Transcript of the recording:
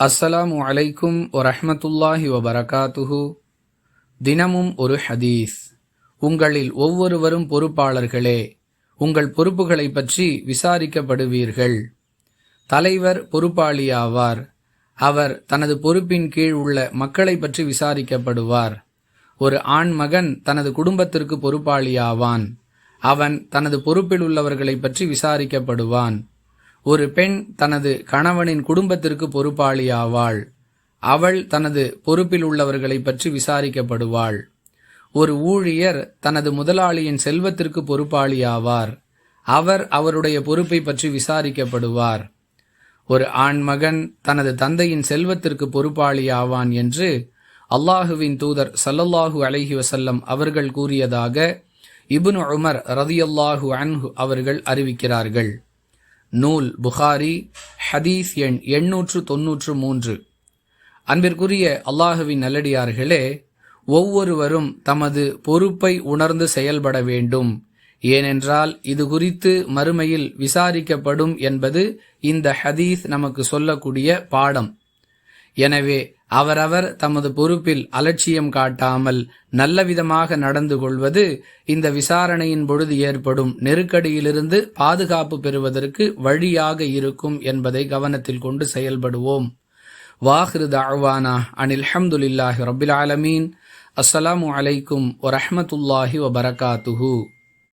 அஸ்ஸலாமு அலைக்கும் வரஹ்மத்துல்லாஹி வபரகாத்துஹு. தினமும் ஒரு ஹதீஸ். உங்களில் ஒவ்வொருவரும் பொறுப்பாளர்களே, உங்கள் பொறுப்புகளை பற்றி விசாரிக்கப்படுவீர்கள். தலைவர் பொறுப்பாளியாவார். அவர் தனது பொறுப்பின் கீழ் உள்ள மக்களை பற்றி விசாரிக்கப்படுவார். ஒரு ஆண் மகன் தனது குடும்பத்திற்கு பொறுப்பாளியாவான். அவன் தனது பொறுப்பில் உள்ளவர்களை பற்றி விசாரிக்கப்படுவான். ஒரு பெண் தனது கணவனின் குடும்பத்திற்கு பொறுப்பாளியாவாள். அவள் தனது பொறுப்பில் உள்ளவர்களை பற்றி விசாரிக்கப்படுவாள். ஒரு ஊழியர் தனது முதலாளியின் செல்வத்திற்கு பொறுப்பாளியாவார். அவர் அவருடைய பொறுப்பை பற்றி விசாரிக்கப்படுவார். ஒரு ஆண்மகன் தனது தந்தையின் செல்வத்திற்கு பொறுப்பாளியாவான் என்று அல்லாஹுவின் தூதர் ஸல்லல்லாஹு அலைஹி வஸல்லம் அவர்கள் கூறியதாக இப்னு உமர் ரலியல்லாஹு அன்ஹு அவர்கள் அறிவிக்கிறார்கள். நூல் புகாரி, ஹதீஸ் எண் 893. அன்பிற்குரிய அல்லாஹுவின் நல்லடியார்களே, ஒவ்வொருவரும் தமது பொறுப்பை உணர்ந்து செயல்பட வேண்டும். ஏனென்றால் இது குறித்து மறுமையில் விசாரிக்கப்படும் என்பது இந்த ஹதீஸ் நமக்கு சொல்லக்கூடிய பாடம். எனவே அவரவர் தமது பொறுப்பில் அலட்சியம் காட்டாமல் நல்லவிதமாக நடந்து கொள்வது இந்த விசாரணையின் பொழுது ஏற்படும் நெருக்கடியிலிருந்து பாதுகாப்பு பெறுவதற்கு வழியாக இருக்கும் என்பதை கவனத்தில் கொண்டு செயல்படுவோம். வாஹிரு தஅவானா அனில் ஹம்துலில்லாஹி ரப்பில் ஆலமீன். அஸ்ஸலாமு அலைக்கும் வரஹ்மத்துல்லாஹி வபரகாத்துஹு.